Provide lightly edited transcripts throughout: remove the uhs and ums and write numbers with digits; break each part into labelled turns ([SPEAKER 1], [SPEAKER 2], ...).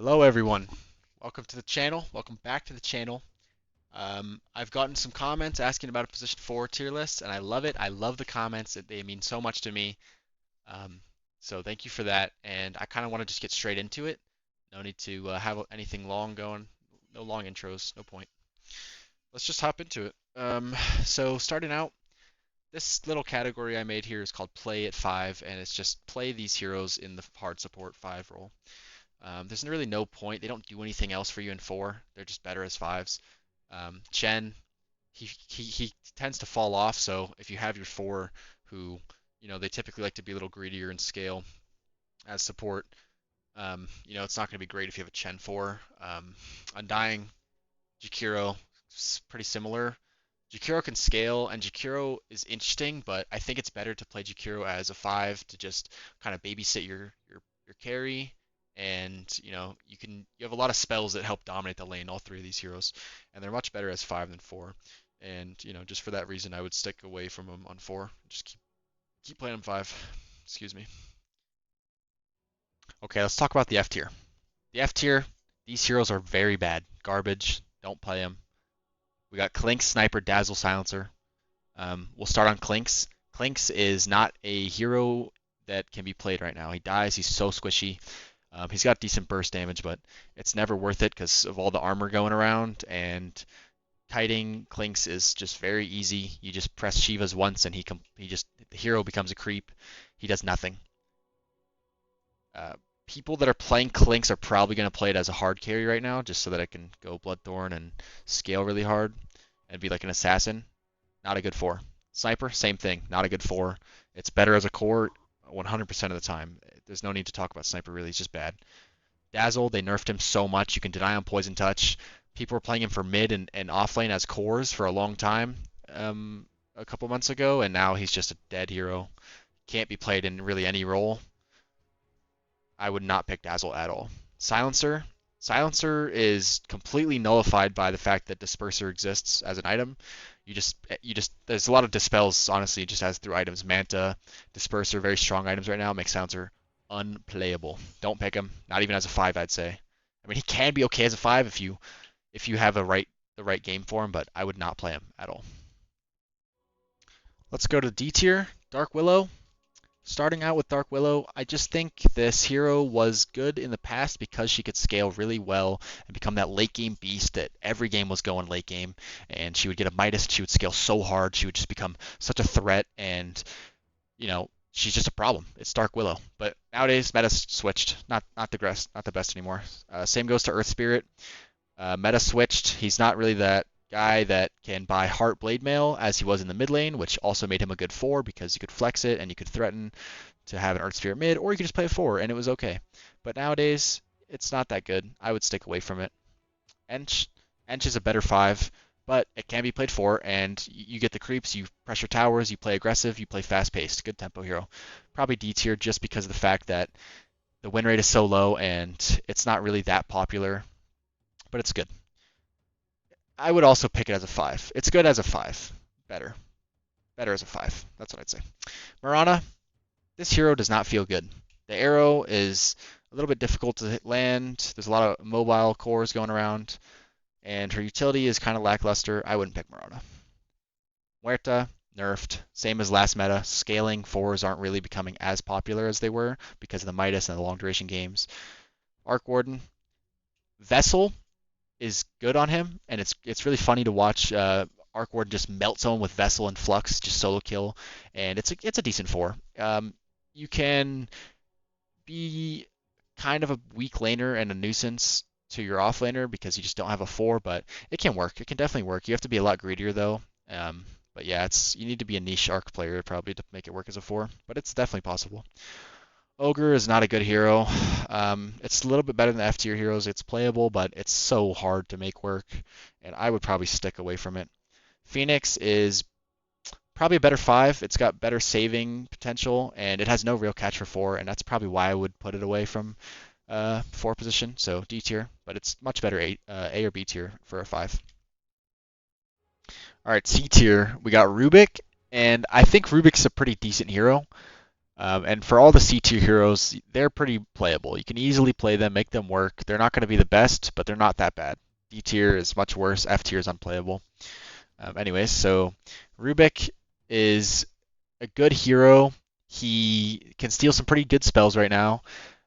[SPEAKER 1] Hello everyone. Welcome to the channel. Welcome back to the channel. I've gotten some comments asking about a position 4 tier list, and I love it. I love the comments. They mean so much to me. Um, so thank you for that. And I kind of want to just get straight into it. No need to have anything long going. No long intros. No point. Let's just hop into it. So starting out, this little category I made here is called Play at 5, and it's just play these heroes in the hard support 5 role. There's really no point. They don't do anything else for you in 4. They're just better as 5s. Chen, he tends to fall off, so if you have your 4 who, they typically like to be a little greedier in scale as support, it's not going to be great if you have a Chen 4. Undying, Jakiro, pretty similar. Jakiro can scale, and Jakiro is interesting, but I think it's better to play Jakiro as a 5 to just kind of babysit your carry, and you have a lot of spells that help dominate the lane, all three of these heroes, and they're much better as 5 than 4. And just for that reason, I would stick away from them on 4. Just keep playing them 5. Excuse me. Okay, let's talk about the F tier. The F tier, these heroes are very bad, garbage. Don't play them. We got Clinks, Sniper, Dazzle, Silencer. We'll start on Clinks. Clinks is not a hero that can be played right now. He dies. He's so squishy. He's got decent burst damage, but it's never worth it because of all the armor going around. And kiting Clinks is just very easy. You just press Shiva's once, and the hero becomes a creep. He does nothing. Uh, People that are playing Clinks are probably going to play it as a hard carry right now, just so that it can go Bloodthorn and scale really hard and be like an assassin. Not a good 4. Sniper, same thing. Not a good 4. It's better as a core 100% of the time. There's no need to talk about Sniper really. He's just bad. Dazzle, they nerfed him so much. You can deny him Poison Touch. People were playing him for mid and off lane as cores for a long time a couple months ago, and now he's just a dead hero. Can't be played in really any role. I would not pick Dazzle at all. Silencer. Silencer is completely nullified by the fact that Disperser exists as an item. There's a lot of dispels, honestly, just as through items. Manta, Disperser, very strong items right now, make Silencer unplayable. Don't pick him, not even as a 5, I'd say. I mean, he can be okay as a 5 if you have the right game for him, but I would not play him at all. Let's go to D tier, Dark Willow. Starting out with Dark Willow, I just think this hero was good in the past because she could scale really well and become that late game beast that every game was going late game. And she would get a Midas, she would scale so hard, she would just become such a threat, and she's just a problem. It's Dark Willow. But nowadays, meta's switched. Not the best anymore. Same goes to Earth Spirit. Meta switched. He's not really that guy that can buy Heart Blade Mail as he was in the mid lane, which also made him a good 4 because you could flex it and you could threaten to have an Earth Spirit mid, or you could just play a 4 and it was okay. But nowadays, it's not that good. I would stick away from it. Ench. Ench is a better 5, but it can be played 4, and you get the creeps, you pressure towers, you play aggressive, you play fast-paced. Good tempo hero. Probably D tier just because of the fact that the win rate is so low and it's not really that popular, but it's good. I would also pick it as a 5. It's good as a 5. Better. Better as a 5. That's what I'd say. Mirana, this hero does not feel good. The arrow is a little bit difficult to land. There's a lot of mobile cores going around, and her utility is kind of lackluster. I wouldn't pick Mirana. Muerta, nerfed. Same as last meta. Scaling 4s aren't really becoming as popular as they were because of the Midas and the long duration games. Arc Warden. Vessel is good on him, and it's really funny to watch Arc Warden just melt someone with Vessel and Flux, just solo kill, and it's a decent 4. You can be kind of a weak laner and a nuisance to your off laner because you just don't have a 4, but it can work. It can definitely work. You have to be a lot greedier though. But yeah, you need to be a niche arc player probably to make it work as a 4, but it's definitely possible. Ogre is not a good hero. It's a little bit better than the F tier heroes. It's playable, but it's so hard to make work, and I would probably stick away from it. Phoenix is probably a better 5. It's got better saving potential, and it has no real catch for 4, and that's probably why I would put it away from 4 position, so D tier, but it's much better A or B tier for a 5. All right, C tier, we got Rubik, and I think Rubik's a pretty decent hero. And for all the C tier heroes, they're pretty playable. You can easily play them, make them work. They're not going to be the best, but they're not that bad. D tier is much worse. F tier is unplayable. Anyways, so Rubik is a good hero. He can steal some pretty good spells right now.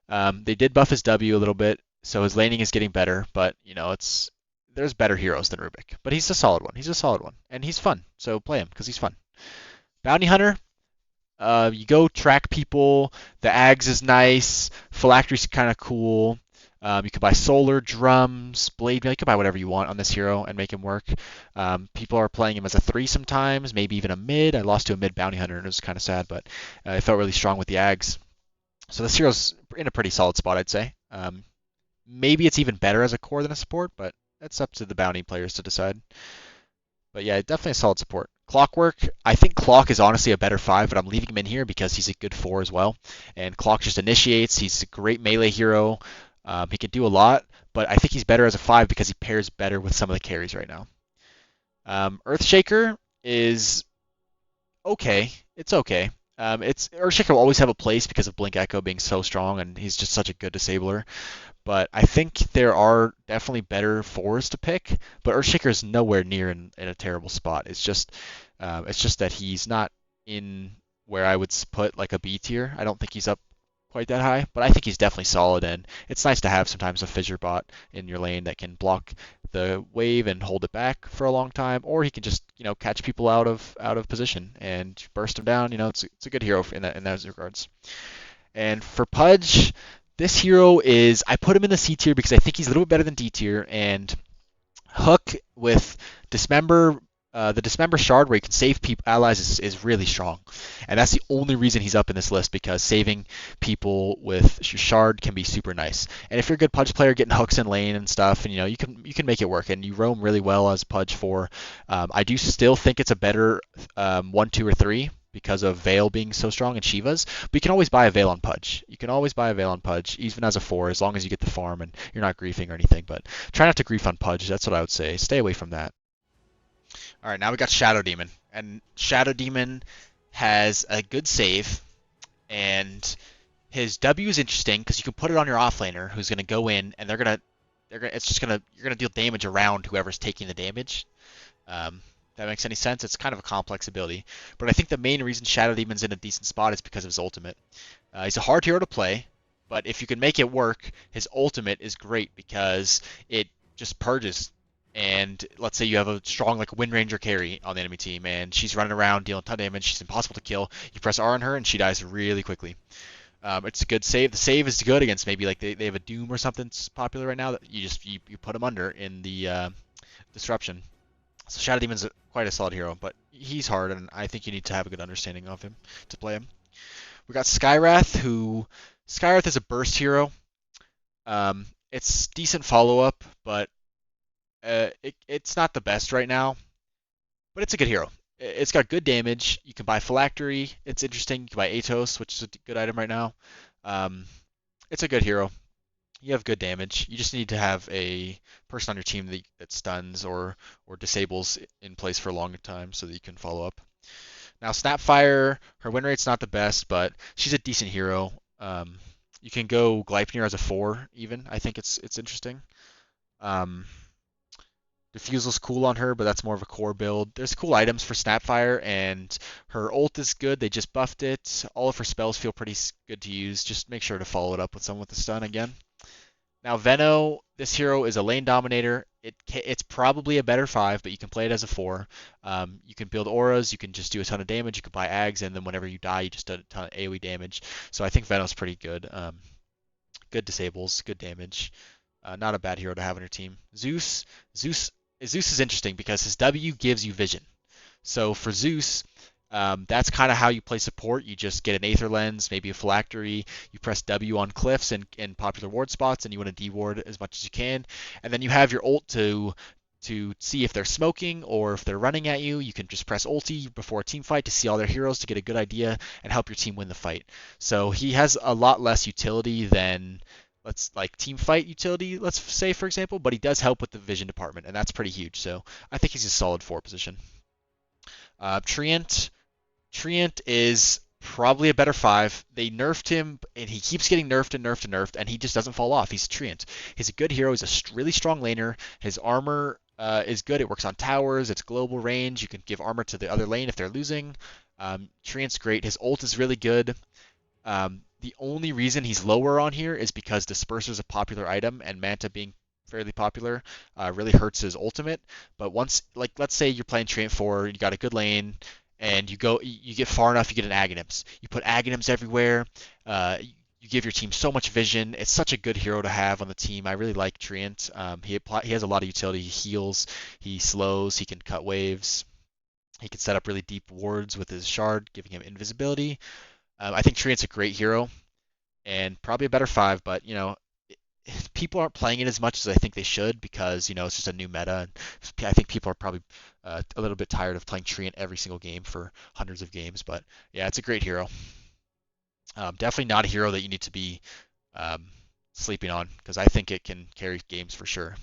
[SPEAKER 1] They did buff his W a little bit, so his laning is getting better. But there's better heroes than Rubik. But he's a solid one. He's a solid one, and he's fun. So play him because he's fun. Bounty Hunter. You go track people. The Ags is nice. Phylactery's kind of cool. You can buy solar, drums, blade mail. You can buy whatever you want on this hero and make him work. People are playing him as a 3 sometimes, maybe even a mid. I lost to a mid bounty hunter and it was kind of sad, but I felt really strong with the Ags. So this hero's in a pretty solid spot, I'd say. Maybe it's even better as a core than a support, but that's up to the bounty players to decide. But yeah, definitely a solid support. Clockwork, I think Clock is honestly a better 5, but I'm leaving him in here because he's a good 4 as well. And Clock just initiates. He's a great melee hero. He can do a lot, but I think he's better as a 5 because he pairs better with some of the carries right now. Earthshaker is okay. It's okay. Earthshaker will always have a place because of Blink Echo being so strong, and he's just such a good disabler. But I think there are definitely better 4s to pick. But Earthshaker is nowhere near in a terrible spot. It's just that he's not in where I would put like a B tier. I don't think he's up quite that high, but I think he's definitely solid, and it's nice to have sometimes a fissure bot in your lane that can block the wave and hold it back for a long time, or he can just catch people out of position and burst them down. It's a good hero in those regards. And for Pudge, this hero is I put him in the C tier because I think he's a little bit better than D tier, and Hook with Dismember. The Dismember Shard, where you can save allies, is really strong, and that's the only reason he's up in this list, because saving people with Shard can be super nice. And if you're a good Pudge player, getting hooks in lane and stuff, and you can make it work, and you roam really well as Pudge 4. I do still think it's a better 1, 2, or 3 because of Veil being so strong and Shiva's, but you can always buy a Veil on Pudge. You can always buy a Veil on Pudge, even as a 4, as long as you get the farm and you're not griefing or anything. But try not to grief on Pudge. That's what I would say. Stay away from that. All right, now we got Shadow Demon, and Shadow Demon has a good save, and his W is interesting because you can put it on your offlaner who's going to go in, and you're gonna deal damage around whoever's taking the damage. If that makes any sense. It's kind of a complex ability, but I think the main reason Shadow Demon's in a decent spot is because of his ultimate. He's a hard hero to play, but if you can make it work, his ultimate is great because it just purges. And let's say you have a strong Wind Ranger carry on the enemy team, and she's running around dealing a ton of damage. She's impossible to kill. You press R on her, and she dies really quickly. It's a good save. The save is good against maybe they have a Doom or something that's popular right now that you put them under in the disruption. So Shadow Demon's quite a solid hero, but he's hard, and I think you need to have a good understanding of him to play him. We got Skywrath, Skywrath is a burst hero. It's decent follow-up, but it's not the best right now, but it's a good hero. It's got good damage. You can buy Phylactery. It's interesting. You can buy Atos, which is a good item right now. It's a good hero. You have good damage. You just need to have a person on your team that stuns or disables in place for a long time so that you can follow up. Now Snapfire, her win rate's not the best, but she's a decent hero. You can go Gleipnir as a 4 even. I think it's interesting. Diffusal's cool on her, but that's more of a core build. There's cool items for Snapfire, and her ult is good. They just buffed it. All of her spells feel pretty good to use. Just make sure to follow it up with someone with the stun again. Now Veno, this hero is a lane dominator. It's probably a better 5, but you can play it as a 4. You can build auras. You can just do a ton of damage. You can buy Ags, and then whenever you die, you just do a ton of AoE damage. So I think Veno's pretty good. Good disables, good damage. Not a bad hero to have on your team. Zeus is interesting because his W gives you vision. So for Zeus, that's kind of how you play support. You just get an Aether Lens, maybe a Phylactery. You press W on cliffs and popular ward spots, and you want to de-ward as much as you can. And then you have your ult to see if they're smoking or if they're running at you. You can just press ulti before a team fight to see all their heroes to get a good idea and help your team win the fight. So he has a lot less utility than team fight utility, let's say, for example, but he does help with the vision department, and that's pretty huge. So I think he's a solid 4 position. Treant is Probably a better 5. They nerfed him, and he keeps getting nerfed and nerfed and nerfed, and he just doesn't fall off. He's Treant. He's a good hero. He's a really strong laner. His armor is good. It works on towers. It's global range. You can give armor to the other lane if they're losing. Treant's great. His ult is really good. The only reason he's lower on here is because Disperser is a popular item, and Manta being fairly popular really hurts his ultimate. But once, like, let's say you're playing Treant 4, you got a good lane, and you get far enough, you get an Aghanims. You put Aghanims everywhere. You give your team so much vision. It's such a good hero to have on the team. I really like Treant. He has a lot of utility. He heals, he slows, he can cut waves. He can set up really deep wards with his shard, giving him invisibility. I think Treant's a great hero and probably a better 5, but people aren't playing it as much as I think they should because it's just a new meta. And I think people are probably a little bit tired of playing Treant every single game for hundreds of games. But yeah, it's a great hero. Definitely not a hero that you need to be um, sleeping on because I think it can carry games for sure.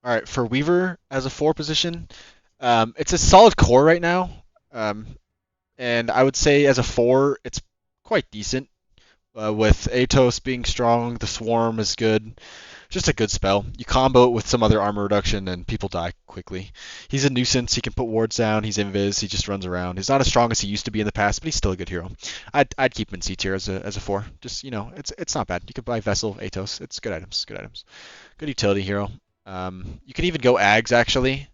[SPEAKER 1] All right, for Weaver as a 4 position, it's a solid core right now. Um, and I would say as a 4, it's quite decent. With Atos being strong, the Swarm is good. Just a good spell. You combo it with some other armor reduction, and people die quickly. He's a nuisance. He can put wards down. He's invis. He just runs around. He's not as strong as he used to be in the past, but he's still a good hero. I'd keep him in C tier as a 4. Just it's not bad. You could buy Vessel, Atos. It's good items. Good items. Good utility hero. You can even go Ags actually.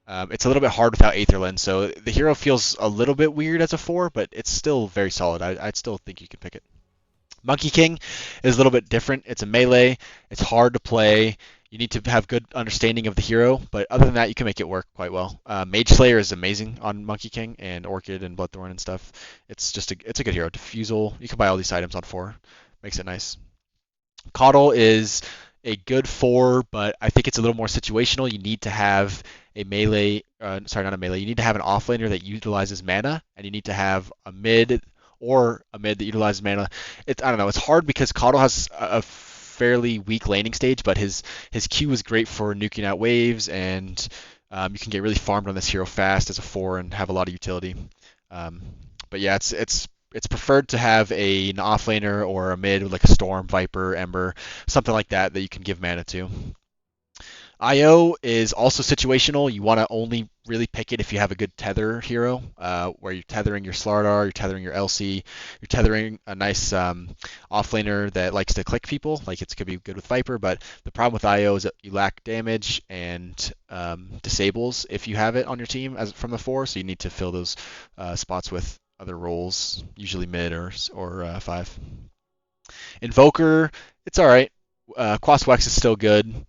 [SPEAKER 1] It's a little bit hard without Aetherlens, so the hero feels a little bit weird as a 4, but it's still very solid. I'd still think you can pick it. Monkey King is a little bit different. It's a melee. It's hard to play. You need to have good understanding of the hero, but other than that, you can make it work quite well. Mage Slayer is amazing on Monkey King and Orchid and Bloodthorn and stuff. It's a good hero. Diffusal. You can buy all these items on 4. Makes it nice. Coddle is a good 4, but I think it's a little more situational. You need to have a melee, sorry, not a melee. You need to have an offlaner that utilizes mana, and you need to have a mid or a mid that utilizes mana. I don't know. It's hard because Coddle has a fairly weak laning stage, but his Q is great for nuking out waves, and you can get really farmed on this hero fast as a 4 and have a lot of utility. Um, but yeah, it's preferred to have an offlaner or a mid with like a Storm, Viper, Ember, something like that that you can give mana to. IO is also situational. You want to only really pick it if you have a good tether hero, where you're tethering your Slardar, you're tethering your LC, you're tethering a nice offlaner that likes to click people. Like it could be good with Viper, but the problem with IO is that you lack damage and disables if you have it on your team as from the 4. So you need to fill those spots with other roles, usually mid or 5. Invoker, it's all right. Quaswex is still good.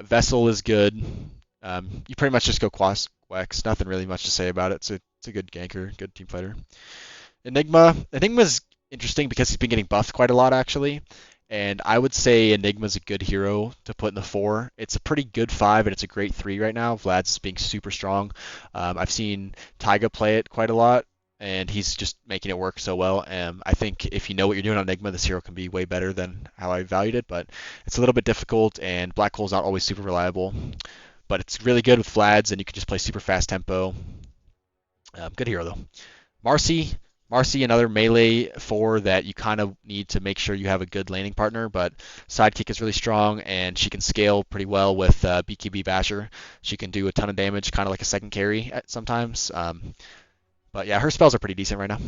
[SPEAKER 1] Vessel is good. You pretty much just go Quaswex. Nothing really much to say about it. It's a good ganker, good team fighter. Enigma's interesting because he's been getting buffed quite a lot actually. And I would say Enigma's a good hero to put in the 4. It's a pretty good 5, and it's a great 3 right now. Vlad's being super strong. I've seen Taiga play it quite a lot, and he's just making it work so well. I think if you know what you're doing on Enigma, this hero can be way better than how I valued it, but it's a little bit difficult, and Black Hole's not always super reliable. But it's really good with Vlads, and you can just play super fast tempo. Good hero, though. Marcy. Marcy, another melee 4 that you kind of need to make sure you have a good laning partner, but Sidekick is really strong, and she can scale pretty well with BKB Basher. She can do a ton of damage, kind of like a second carry sometimes. But yeah, her spells are pretty decent right now.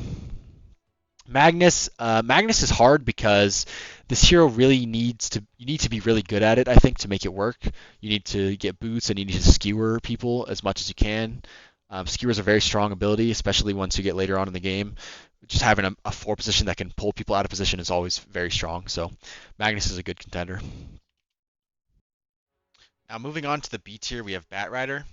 [SPEAKER 1] Magnus is hard because this hero really you need to be really good at it, I think, to make it work. You need to get boots and you need to skewer people as much as you can. Skewer is a very strong ability, especially once you get later on in the game. Just having a 4 position that can pull people out of position is always very strong. So Magnus is a good contender. Now moving on to the B tier, we have Batrider.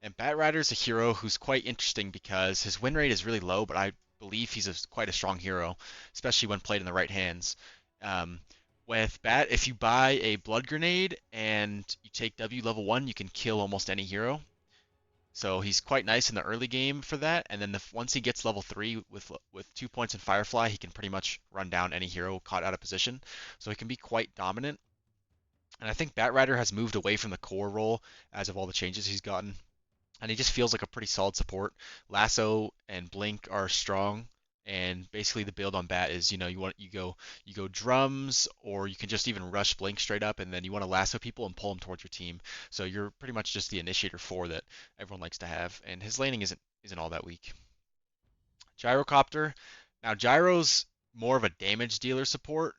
[SPEAKER 1] And Batrider is a hero who's quite interesting because his win rate is really low, but I believe he's quite a strong hero, especially when played in the right hands. Um, with Bat, if you buy a Blood Grenade and you take W level 1, you can kill almost any hero. So he's quite nice in the early game for that, and then once he gets level 3 with 2 points in Firefly, he can pretty much run down any hero caught out of position. So he can be quite dominant. And I think Batrider has moved away from the core role as of all the changes he's gotten. and he just feels like a pretty solid support. Lasso and Blink are strong, and basically the build on Bat is you go drums, or you can just even rush Blink straight up, and then you want to lasso people and pull them towards your team. So you're pretty much just the initiator four that everyone likes to have, and his laning isn't all that weak. Gyrocopter. Now Gyro's more of a damage dealer support,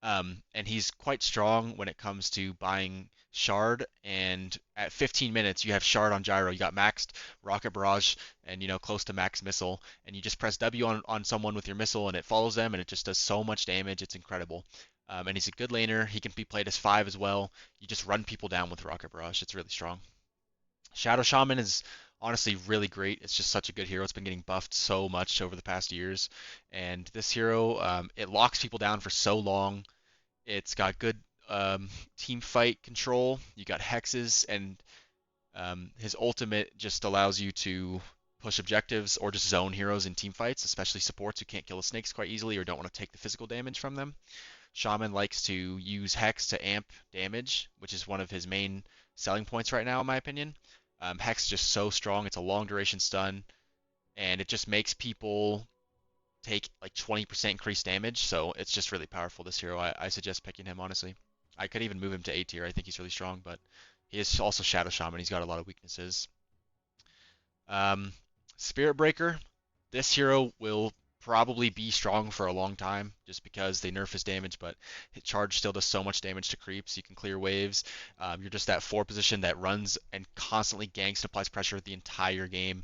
[SPEAKER 1] and he's quite strong when it comes to buying Shard. And at 15 minutes, you have Shard on Gyro. You got maxed Rocket Barrage and close to max missile, and you just press W on someone with your missile, and it follows them, and it just does so much damage. It's incredible. And he's a good laner. He can be played as 5 as well. You just run people down with Rocket Barrage. It's really strong. Shadow Shaman is honestly really great. It's just such a good hero. It's been getting buffed so much over the past years. And this hero, it locks people down for so long. It's got good team fight control. You got hexes, and his ultimate just allows you to push objectives or just zone heroes in team fights, especially supports who can't kill the snakes quite easily or don't want to take the physical damage from them. Shaman likes to use Hex to amp damage, which is one of his main selling points right now, in my opinion. Hex is just so strong. It's a long duration stun, and it just makes people take like 20% increased damage. So it's just really powerful, this hero. I suggest picking him, honestly. I could even move him to A tier. I think he's really strong, but he is also Shadow Shaman. He's got a lot of weaknesses. Um, Spirit Breaker. This hero will probably be strong for a long time just because they nerf his damage, but his charge still does so much damage to creeps. You can clear waves. You're just that 4 position that runs and constantly ganks and applies pressure the entire game.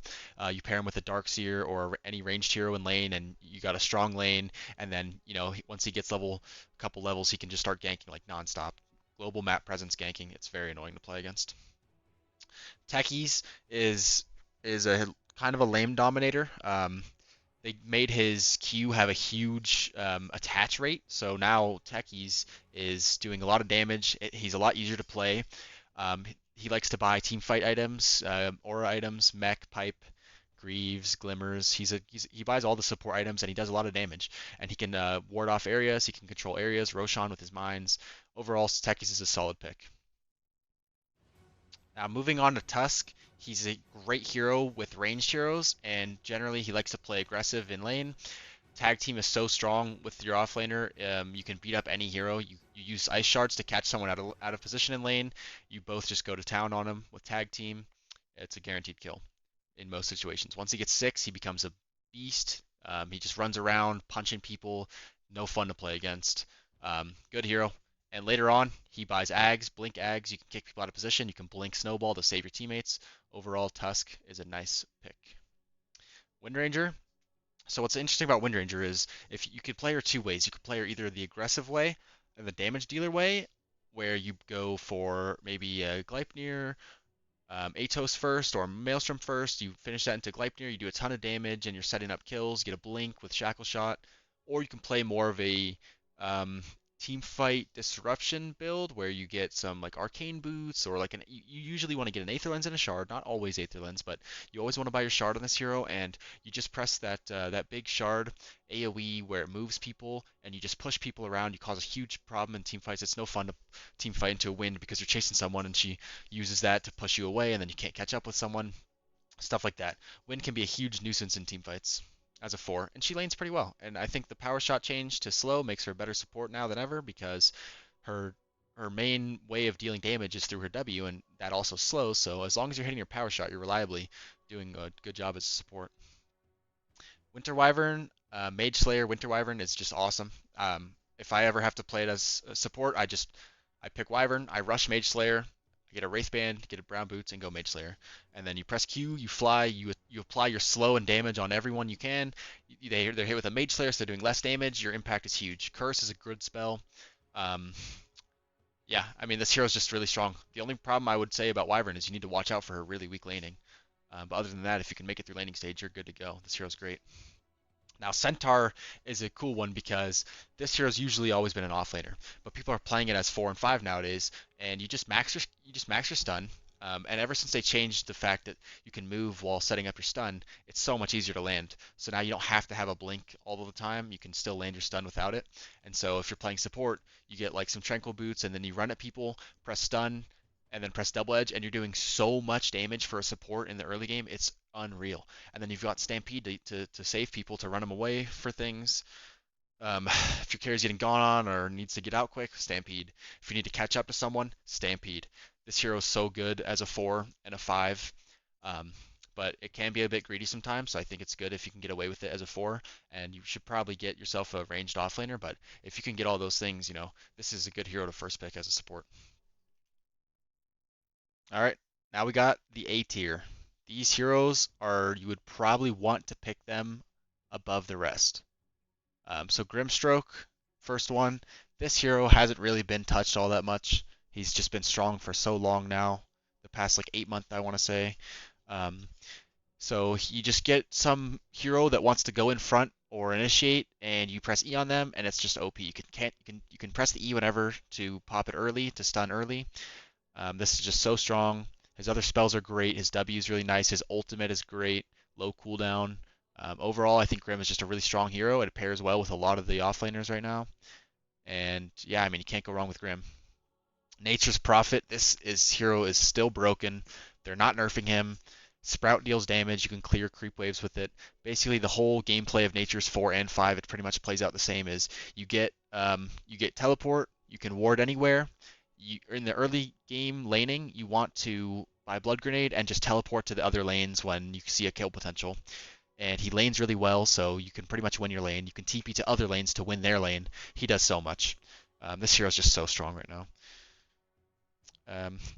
[SPEAKER 1] You pair him with a Darkseer or any ranged hero in lane, and you got a strong lane. And then, once he gets a couple levels, he can just start ganking like nonstop. Global map presence ganking. It's very annoying to play against. Techies is a kind of a lame dominator. They made his Q have a huge attach rate, so now Techies is doing a lot of damage. He's a lot easier to play. He likes to buy team fight items, aura items, mech, pipe, Greaves, Glimmers. He buys all the support items, and he does a lot of damage. And he can ward off areas. He can control areas. Roshan with his mines. Overall, Techies is a solid pick. Now, moving on to Tusk, he's a great hero with ranged heroes, and generally he likes to play aggressive in lane. Tag team is so strong with your offlaner. You can beat up any hero. You use ice shards to catch someone out of position in lane. You both just go to town on him with tag team. It's a guaranteed kill in most situations. Once he gets 6, he becomes a beast. He just runs around punching people. No fun to play against. Good hero. And later on, he buys Ags, Blink Ags. You can kick people out of position. You can Blink Snowball to save your teammates. Overall, Tusk is a nice pick. Windranger. So what's interesting about Windranger is if you could play her 2 ways. You could play her either the aggressive way and the damage dealer way, where you go for maybe a Gleipnir, Atos first or Maelstrom first. You finish that into Gleipnir. You do a ton of damage and you're setting up kills. Get a blink with Shackle Shot, or you can play more of a um, team fight disruption build where you get some like arcane boots or like you usually want to get an Aether Lens and a shard. Not always Aether Lens, but you always want to buy your shard on this hero, and you just press that big shard AoE where it moves people and you just push people around. You cause a huge problem in team fights. It's no fun to team fight into a win because you're chasing someone and she uses that to push you away, and then you can't catch up with someone. Stuff like that. Wind can be a huge nuisance in team fights as a 4, and she lanes pretty well. And I think the power shot change to slow makes her a better support now than ever because her her main way of dealing damage is through her W, and that also slows. So as long as you're hitting your power shot, you're reliably doing a good job as a support. Winter Wyvern, Mage Slayer, Winter Wyvern is just awesome. If I ever have to play it as a support, I pick Wyvern, I rush Mage Slayer, I get a Wraith Band, get a Brown Boots, and go Mage Slayer. And then you press Q, you fly, you apply your slow and damage on everyone you can. They're hit with a Mage Slayer, so they're doing less damage. Your impact is huge. Curse is a good spell. Um, yeah, I mean, this hero's just really strong. The only problem I would say about Wyvern is you need to watch out for her really weak laning. But other than that, if you can make it through laning stage, you're good to go. This hero's great. Now, Centaur is a cool one because this hero's usually always been an offlaner, but people are playing it as 4 and 5 nowadays, and you just max your stun. And ever since they changed the fact that you can move while setting up your stun, it's so much easier to land. So now you don't have to have a blink all of the time. You can still land your stun without it. And so if you're playing support, you get like some tranquil boots, and then you run at people, press stun, and then press double edge, and you're doing so much damage for a support in the early game. It's unreal. And then you've got Stampede to save people, to run them away for things. If your carry's getting gone on or needs to get out quick, Stampede. If you need to catch up to someone, Stampede. This hero is so good as a 4 and a 5, um, but it can be a bit greedy sometimes, so I think it's good if you can get away with it as a 4, and you should probably get yourself a ranged offlaner, but if you can get all those things, this is a good hero to first pick as a support. Alright, now we got the A tier. These heroes you would probably want to pick them above the rest. So Grimstroke, first one. This hero hasn't really been touched all that much. He's just been strong for so long now, the past like 8 months, I want to say. Um, so you just get some hero that wants to go in front or initiate, and you press E on them, and it's just OP. You can press the E whenever to pop it early, to stun early. This is just so strong. His other spells are great. His W is really nice. His ultimate is great. Low cooldown. Overall, I think Grim is just a really strong hero. It pairs well with a lot of the offlaners right now. And yeah, I mean, you can't go wrong with Grim. Nature's Prophet. Hero is still broken. They're not nerfing him. Sprout deals damage. You can clear creep waves with it. Basically, the whole gameplay of Nature's 4 and 5, it pretty much plays out the same. Is you get teleport. You can ward anywhere. In the early game laning, you want to buy Blood Grenade and just teleport to the other lanes when you see a kill potential. And he lanes really well, so you can pretty much win your lane. You can TP to other lanes to win their lane. He does so much. This hero is just so strong right now.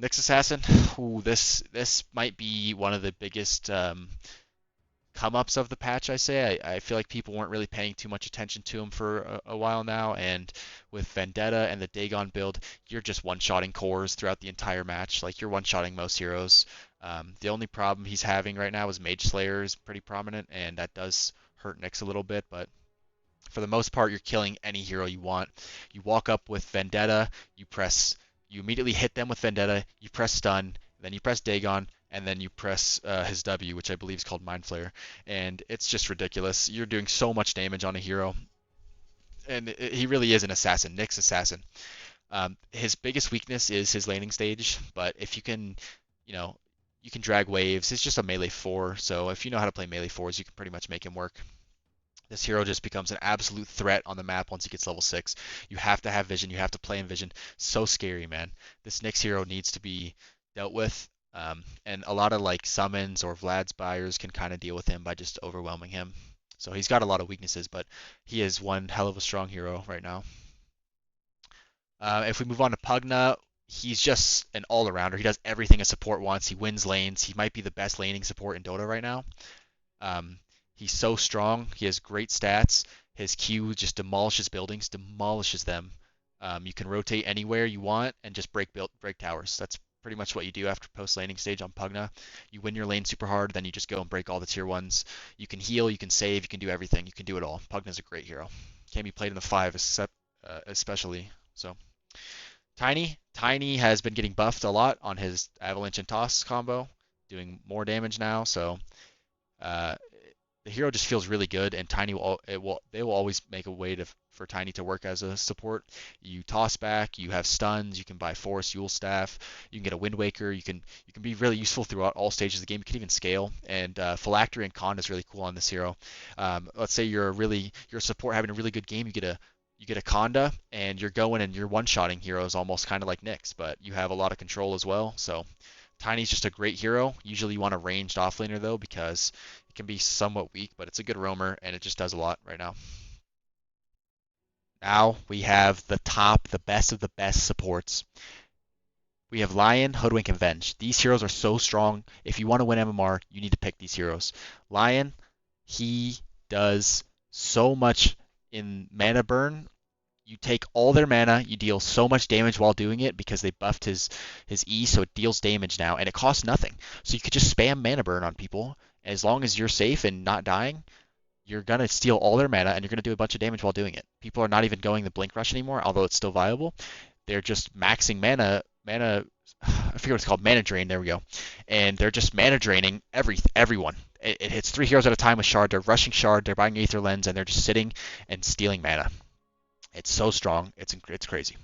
[SPEAKER 1] Nyx Assassin. Ooh, this might be one of the biggest come-ups of the patch, I say. I feel like people weren't really paying too much attention to him for a while now, and with Vendetta and the Dagon build, you're just one-shotting cores throughout the entire match. Like, you're one-shotting most heroes. The only problem he's having right now is Mage Slayer is pretty prominent, and that does hurt Nyx a little bit, but for the most part, you're killing any hero you want. You walk up with Vendetta, you immediately hit them with Vendetta, you press stun, then you press Dagon, and then you press his W, which I believe is called Mind Flayer, and it's just ridiculous. You're doing so much damage on a hero, and he really is an assassin, Nyx assassin. His biggest weakness is his laning stage, but if you can, you can drag waves. It's just a melee 4, so if you know how to play melee 4s, you can pretty much make him work. This hero just becomes an absolute threat on the map once he gets level 6. You have to have vision. You have to play in vision. So scary, man. This Nyx hero needs to be dealt with. And a lot of like summons or Vlad's buyers can kind of deal with him by just overwhelming him. So he's got a lot of weaknesses, but he is one hell of a strong hero right now. If we move on to Pugna, he's just an all-arounder. He does everything a support wants. He wins lanes. He might be the best laning support in Dota right now. He's so strong. He has great stats. His Q just demolishes buildings, demolishes them. You can rotate anywhere you want and just break towers. That's pretty much what you do after post laning stage on Pugna. You win your lane super hard, then you just go and break all the tier 1s. You can heal, you can save, you can do everything. You can do it all. Pugna's a great hero. Can be played in the 5 especially. So Tiny has been getting buffed a lot on his Avalanche and Toss combo, doing more damage now, so the hero just feels really good, and they will always make a way for Tiny to work as a support. You toss back, you have stuns, you can buy Force, Yule Staff, you can get a Wind Waker, you can be really useful throughout all stages of the game. You can even scale, and Phylactery and Con is really cool on this hero. Let's say you're a support having a really good game, you get a Conda, and you're going and you're one-shotting heroes almost kind of like Nyx, but you have a lot of control as well. So Tiny's just a great hero. Usually you want a ranged offlaner though, because it can be somewhat weak, but it's a good roamer, and it just does a lot right now. Now we have the best of the best supports. We have Lion, Hoodwink, and Venge. These heroes are so strong. If you want to win MMR, you need to pick these heroes. Lion, he does so much in mana burn. You take all their mana, you deal so much damage while doing it because they buffed his E, so it deals damage now, and it costs nothing. So you could just spam mana burn on people. As long as you're safe and not dying, you're going to steal all their mana, and you're going to do a bunch of damage while doing it. People are not even going the Blink Rush anymore, although it's still viable. They're just maxing mana, I forget what it's called, mana drain, there we go. And they're just mana draining everyone. It hits 3 heroes at a time with Shard. They're rushing Shard, they're buying Aether Lens, and they're just sitting and stealing mana. It's so strong. It's crazy.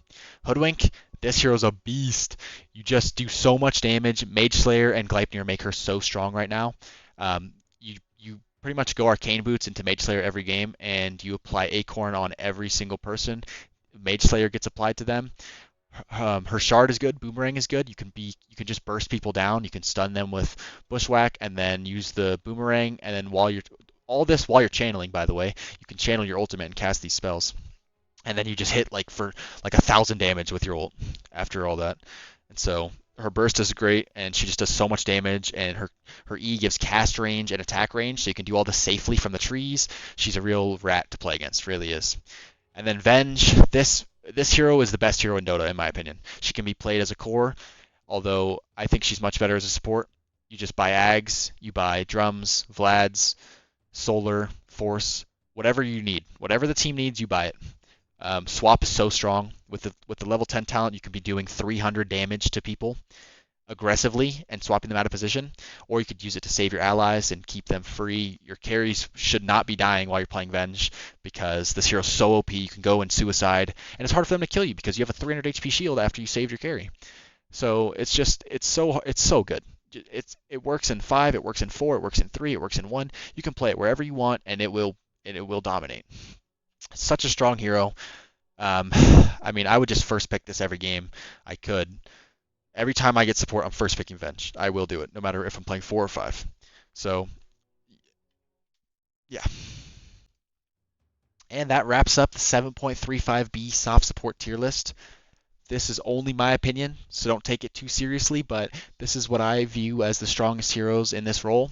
[SPEAKER 1] Hoodwink, this hero's a beast. You just do so much damage. Mage Slayer and Gleipnir make her so strong right now. You pretty much go Arcane Boots into Mage Slayer every game, and you apply Acorn on every single person. Mage Slayer gets applied to them. Her shard is good. Boomerang is good. You can just burst people down. You can stun them with Bushwhack, and then use the boomerang. And then while you're channeling, by the way, you can channel your ultimate and cast these spells, and then you just hit like for like 1,000 damage with your ult after all that. And so her burst is great, and she just does so much damage, and her E gives cast range and attack range, so you can do all this safely from the trees. She's a real rat to play against, really is. And then Venge, this hero is the best hero in Dota in my opinion. She can be played as a core, although I think she's much better as a support. You just buy Ags, you buy drums, Vlads, Solar, Force, whatever you need. Whatever the team needs, you buy it. Swap is so strong. With the level 10 talent, you can be doing 300 damage to people aggressively and swapping them out of position, or you could use it to save your allies and keep them free. Your carries should not be dying while you're playing Venge because this hero's so OP. You can go and suicide, and it's hard for them to kill you because you have a 300 HP shield after you saved your carry. So it's so good. It works in 5, it works in 4, it works in 3, it works in 1. You can play it wherever you want, and it will dominate. Such a strong hero. Um, I mean, I would just first pick this every game I could. Every time I get support, I'm first picking Venge. I will do it, no matter if I'm playing 4 or 5. So, yeah. And that wraps up the 7.35B soft support tier list. This is only my opinion, so don't take it too seriously, but this is what I view as the strongest heroes in this role.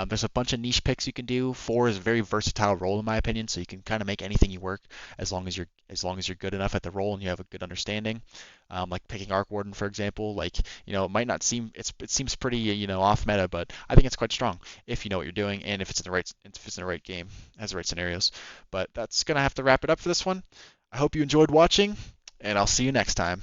[SPEAKER 1] There's a bunch of niche picks you can do. 4 is a very versatile role in my opinion, so you can kind of make anything you work as long as you're good enough at the role and you have a good understanding. Like picking Arc Warden, for example, like it might not seem it seems pretty off meta, but I think it's quite strong if you know what you're doing and if it's in the right game, has the right scenarios. But that's gonna have to wrap it up for this one. I hope you enjoyed watching, and I'll see you next time.